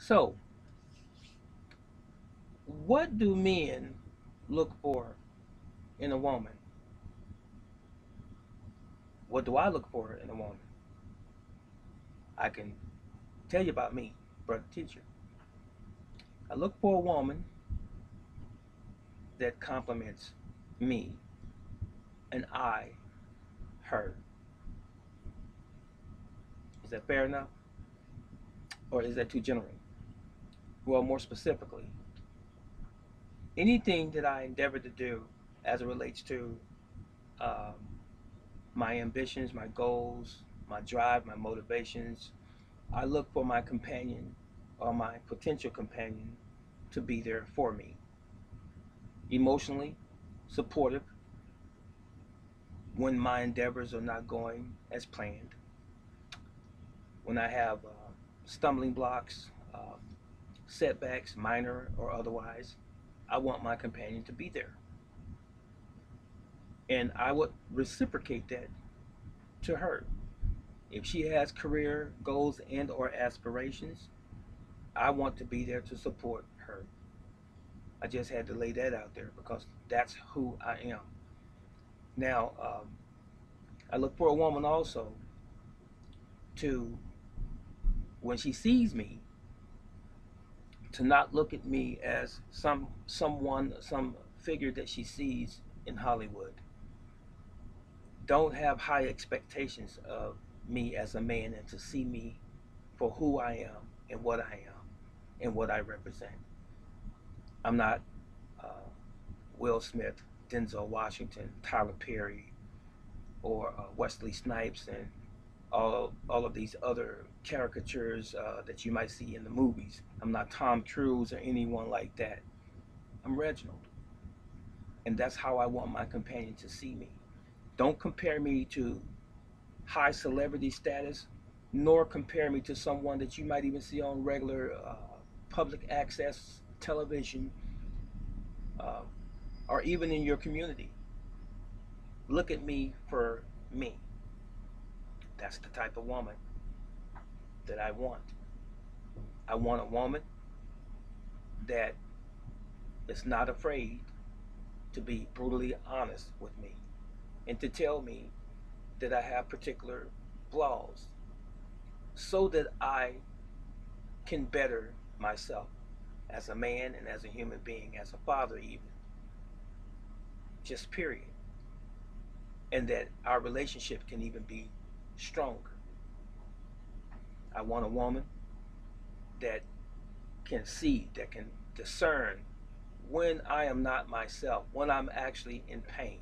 So, what do men look for in a woman? What do I look for in a woman? I can tell you about me, brother teacher. I look for a woman that compliments me and I her. Is that fair enough? Or is that too general? Well, more specifically, anything that I endeavor to do as it relates to um, my ambitions, my goals, my drive, my motivations, I look for my companion or my potential companion to be there for me, emotionally supportive when my endeavors are not going as planned, when I have stumbling blocks, setbacks, minor or otherwise. I want my companion to be there. And I would reciprocate that to her. If she has career goals and or aspirations, I want to be there to support her. I just had to lay that out there because that's who I am. Now, I look for a woman also to, when she sees me, to not look at me as some figure that she sees in Hollywood. Don't have high expectations of me as a man and to see me for who I am and what I am and what I represent. I'm not uh, Will Smith, Denzel Washington, Tyler Perry, or Wesley Snipes, and all of these other caricatures that you might see in the movies. I'm not Tom Cruise or anyone like that. I'm Reginald, and that's how I want my companion to see me. Don't compare me to high celebrity status, nor compare me to someone that you might even see on regular public access television, uh, or even in your community. Look at me for me. That's the type of woman that I want. I want a woman that is not afraid to be brutally honest with me and to tell me that I have particular flaws so that I can better myself as a man and as a human being, as a father, even. Just period. And that our relationship can even be stronger. I want a woman that can see, that can discern when I am not myself, when I'm actually in pain.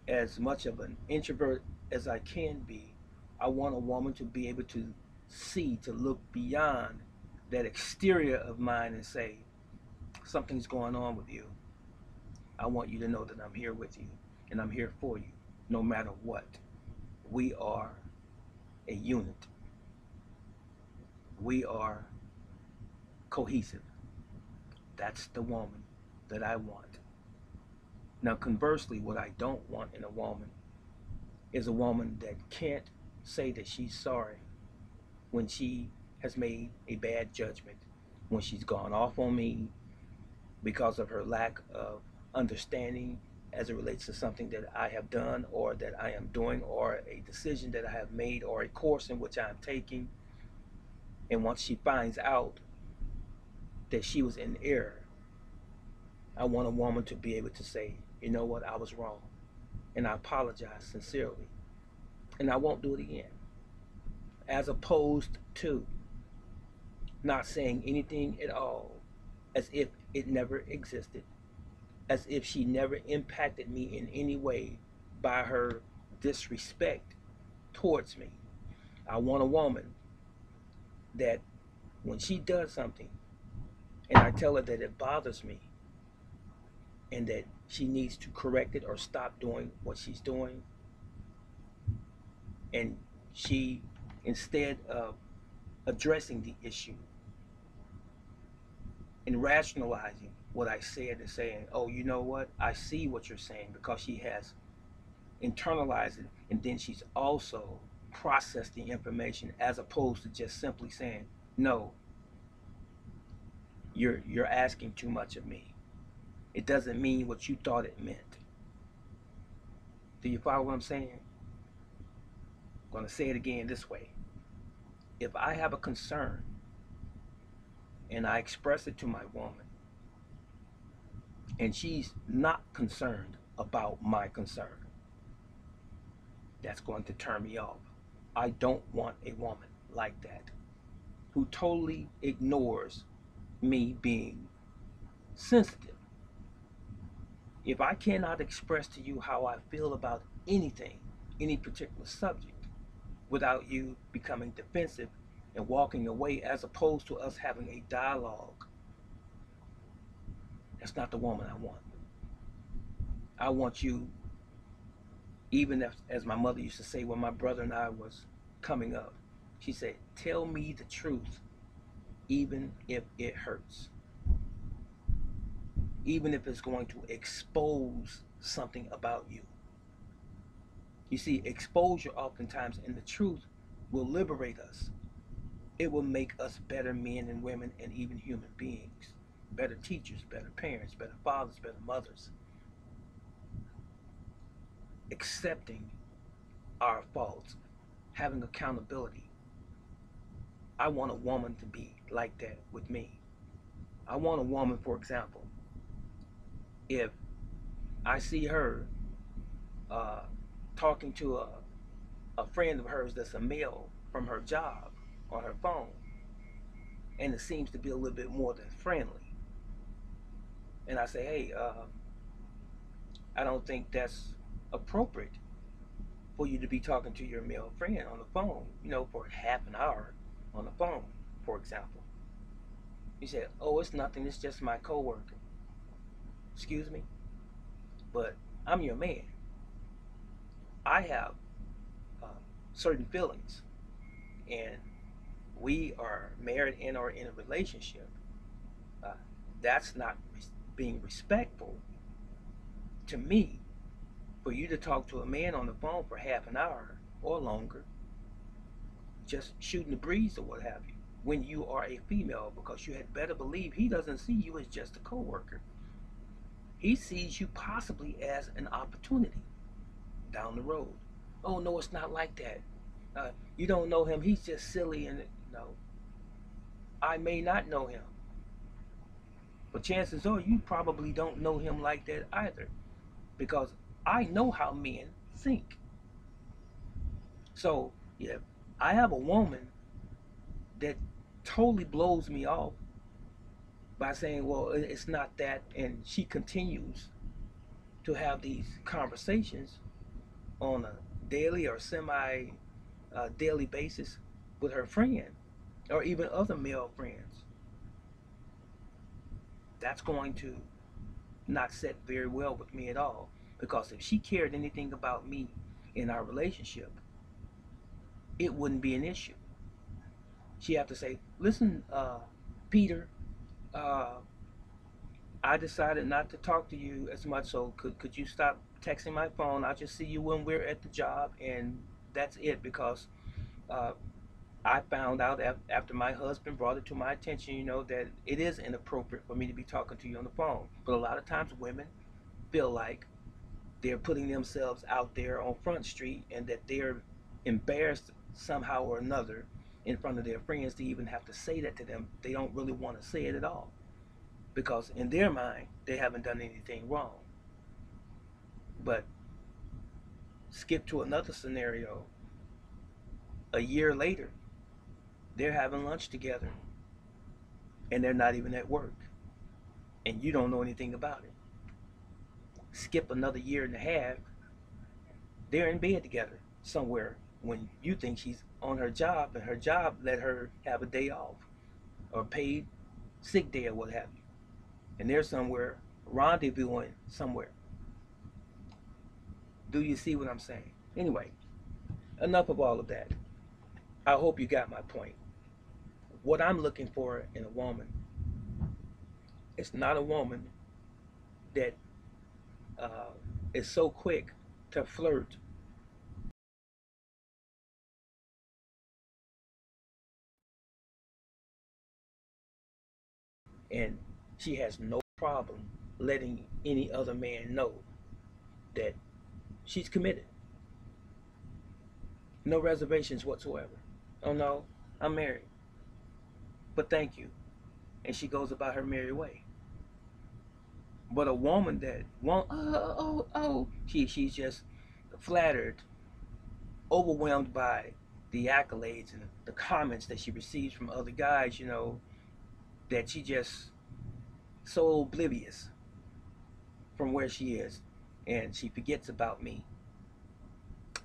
As much of an introvert as I can be, I want a woman to be able to see, to look beyond that exterior of mine and say, something's going on with you. I want you to know that I'm here with you and I'm here for you no matter what. We are a unit. We are cohesive. That's the woman that I want. Now, conversely, what I don't want in a woman is a woman that can't say that she's sorry when she has made a bad judgment, when she's gone off on me because of her lack of understanding as it relates to something that I have done or that I am doing or a decision that I have made or a course in which I'm taking. And once she finds out that she was in error, I want a woman to be able to say, you know what, I was wrong. And I apologize sincerely. And I won't do it again. As opposed to not saying anything at all, as if it never existed, as if she never impacted me in any way by her disrespect towards me. I want a woman that when she does something and I tell her that it bothers me and that she needs to correct it or stop doing what she's doing, and she, instead of addressing the issue and rationalizing what I said and saying, oh, you know what, I see what you're saying, because she has internalized it and then she's also processed the information as opposed to just simply saying, No, you're asking too much of me. It doesn't mean what you thought it meant. Do you follow what I'm saying? I'm going to say it again this way. If I have a concern and I express it to my woman and she's not concerned about my concern, that's going to turn me off. I don't want a woman like that who totally ignores me being sensitive. If I cannot express to you how I feel about anything, any particular subject, without you becoming defensive and walking away as opposed to us having a dialogue, that's not the woman I want. I want you, even if, as my mother used to say when my brother and I was coming up, she said, tell me the truth, even if it hurts. Even if it's going to expose something about you. You see, exposure oftentimes in the truth will liberate us. It will make us better men and women and even human beings. Better teachers, better parents, better fathers, better mothers. Accepting our faults, having accountability. I want a woman to be like that with me. I want a woman, for example, if I see her uh, talking to a friend of hers that's a male from her job on her phone, and it seems to be a little bit more than friendly. And I say, hey, I don't think that's appropriate for you to be talking to your male friend on the phone, for half an hour on the phone, for example. He said, oh, it's nothing, it's just my coworker. Excuse me, but I'm your man. I have uh, certain feelings, and we are married and are in a relationship. Uh, that's not being respectful to me for you to talk to a man on the phone for half an hour or longer, just shooting the breeze or what have you, when you are a female, because you had better believe he doesn't see you as just a coworker. He sees you possibly as an opportunity down the road. Oh no, it's not like that. You don't know him. He's just silly, and no, I may not know him, but chances are you probably don't know him like that either, because I know how men think. So yeah, I have a woman that totally blows me off by saying, well, it's not that. And she continues to have these conversations on a daily or semi daily basis with her friend or even other male friends. That's going to not set very well with me at all. Because if she cared anything about me in our relationship, it wouldn't be an issue. She have to say, listen, Peter, uh, I decided not to talk to you as much, so could you stop texting my phone? I'll just see you when we're at the job, and that's it. Because uh, I found out after my husband brought it to my attention, that it is inappropriate for me to be talking to you on the phone. But a lot of times women feel like they're putting themselves out there on Front Street and that they're embarrassed somehow or another in front of their friends to even have to say that to them. They don't really want to say it at all because in their mind they haven't done anything wrong. But skip to another scenario. A year later, they're having lunch together and they're not even at work and you don't know anything about it. Skip another year and a half, they're in bed together somewhere when you think she's on her job and her job let her have a day off or paid sick day or what have you. And they're somewhere rendezvousing somewhere. Do you see what I'm saying? Anyway, enough of all of that. I hope you got my point. What I'm looking for in a woman is not a woman that uh, is so quick to flirt And she has no problem letting any other man know that she's committed. No reservations whatsoever. Oh no, I'm married. But thank you. And she goes about her merry way. But a woman that won't, she's just flattered, overwhelmed by the accolades and the comments that she receives from other guys, that she just so oblivious from where she is, and she forgets about me.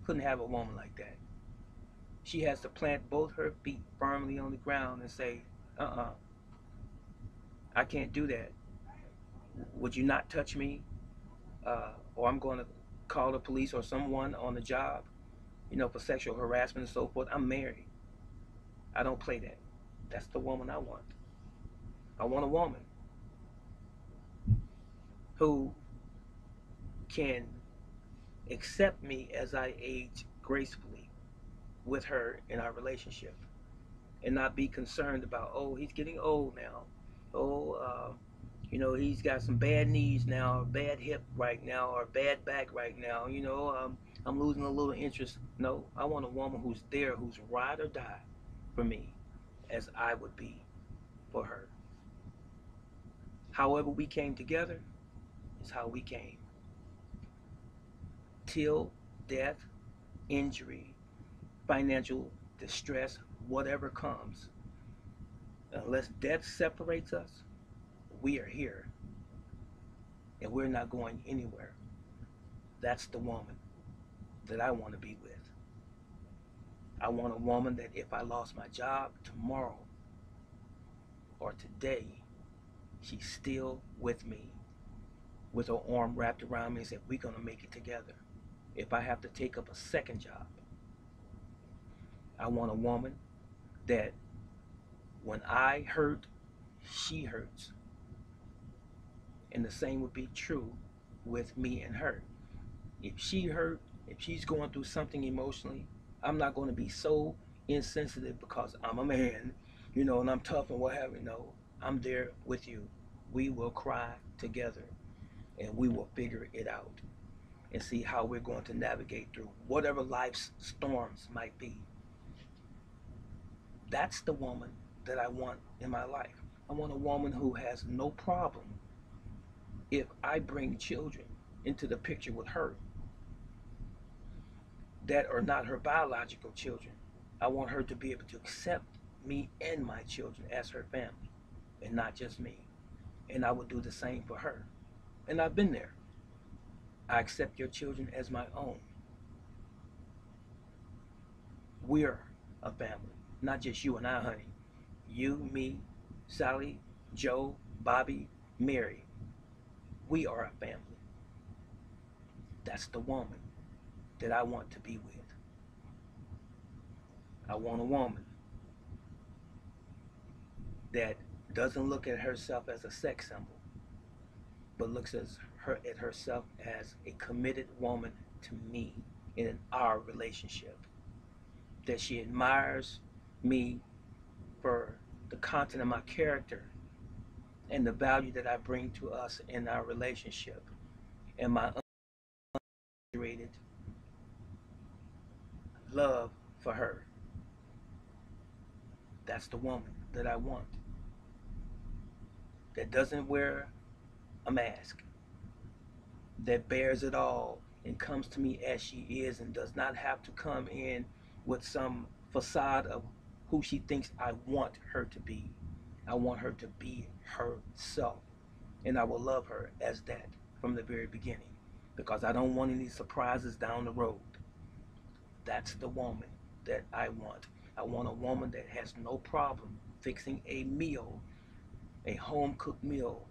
Couldn't have a woman like that. She has to plant both her feet firmly on the ground and say, I can't do that. Would you not touch me? Or I'm going to call the police or someone on the job, for sexual harassment and so forth. I'm married. I don't play that. That's the woman I want. I want a woman who can accept me as I age gracefully with her in our relationship, and not be concerned about, oh, he's getting old now. Oh, he's got some bad knees now, or bad hip right now, or bad back right now. I'm losing a little interest. No, I want a woman who's there, who's ride or die for me, as I would be for her. However we came together is how we came. Till death, injury, financial distress, whatever comes, unless death separates us, we are here and we're not going anywhere. That's the woman that I want to be with. I want a woman that if I lost my job tomorrow or today, she's still with me with her arm wrapped around me and said, we're going to make it together. If I have to take up a second job, I want a woman that when I hurt, she hurts. And the same would be true with me and her. If she hurt, if she's going through something emotionally, I'm not going to be so insensitive because I'm a man, and I'm tough and what have you. No, I'm there with you. We will cry together and we will figure it out and see how we're going to navigate through whatever life's storms might be. That's the woman that I want in my life. I want a woman who has no problem if I bring children into the picture with her that are not her biological children. I want her to be able to accept me and my children as her family and not just me. And I would do the same for her. And I've been there. I accept your children as my own. We're a family, not just you and I, honey. You, me, Sally, Joe, Bobby, Mary. We are a family. That's the woman that I want to be with. I want a woman that doesn't look at herself as a sex symbol, but looks at herself as a committed woman to me in our relationship. That she admires me for the content of my character and the value that I bring to us in our relationship, and my underrated love for her. That's the woman that I want. That doesn't wear a mask, that bears it all and comes to me as she is and does not have to come in with some facade of who she thinks I want her to be. I want her to be herself, and I will love her as that from the very beginning because I don't want any surprises down the road. That's the woman that I want. I want a woman that has no problem fixing a meal, a home cooked meal,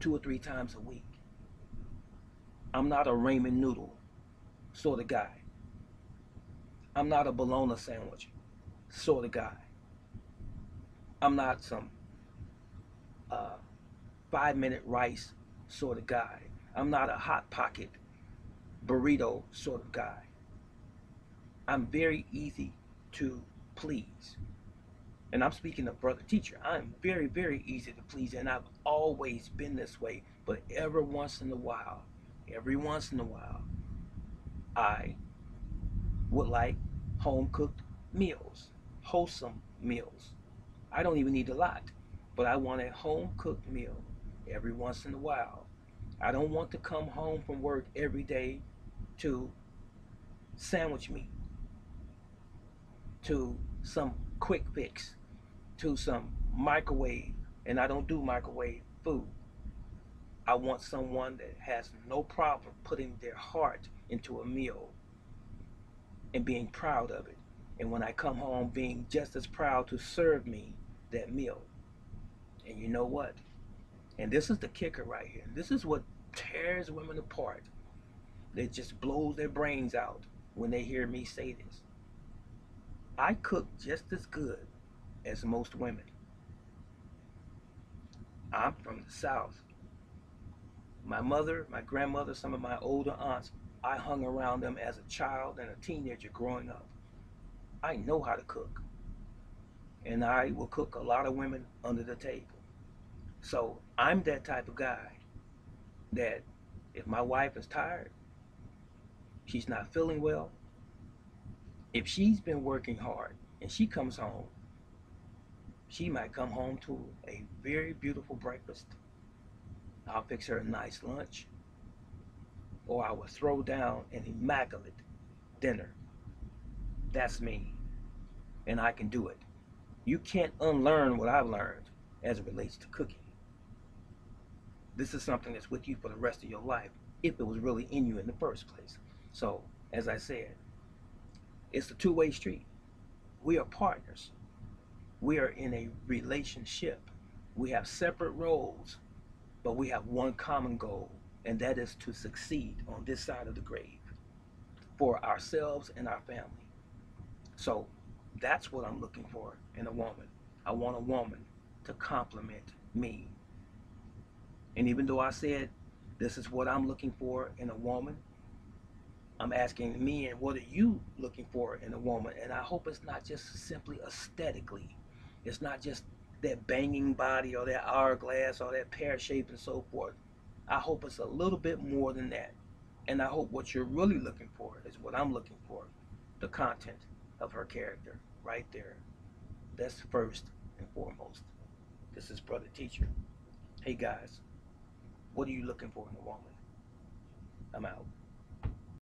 2 or 3 times a week. I'm not a ramen noodle sort of guy. I'm not a bologna sandwich sort of guy. I'm not some uh, 5-minute rice sort of guy. I'm not a hot pocket burrito sort of guy. I'm very easy to please. And I'm speaking of brother teacher. I'm very, very easy to please, and I've always been this way. But every once in a while, I would like home cooked meals, wholesome meals. I don't even need a lot, but I want a home cooked meal every once in a while. I don't want to come home from work every day to sandwich meat, to some quick fix, to some microwave, and I don't do microwave food. I want someone that has no problem putting their heart into a meal and being proud of it. And when I come home, being just as proud to serve me that meal. And you know what? And this is the kicker right here. This is what tears women apart. It just blows their brains out when they hear me say this. I cook just as good as most women. I'm from the South. My mother, my grandmother, some of my older aunts, I hung around them as a child and a teenager growing up. I know how to cook. And I will cook a lot of women under the table. So I'm that type of guy that if my wife is tired, she's not feeling well, if she's been working hard and she comes home, she might come home to a very beautiful breakfast. I'll fix her a nice lunch, or I will throw down an immaculate dinner. That's me, and I can do it. You can't unlearn what I've learned as it relates to cooking. This is something that's with you for the rest of your life if it was really in you in the first place. So, as I said, it's a two-way street. We are partners. We are in a relationship. We have separate roles, but we have one common goal, and that is to succeed on this side of the grave for ourselves and our family. So that's what I'm looking for in a woman. I want a woman to compliment me. And even though I said this is what I'm looking for in a woman, I'm asking me, and what are you looking for in a woman? And I hope it's not just simply aesthetically. It's not just that banging body or that hourglass or that pear shape and so forth. I hope it's a little bit more than that. And I hope what you're really looking for is what I'm looking for, the content of her character right there. That's first and foremost. This is Brother Teacher. Hey guys, what are you looking for in a woman? I'm out.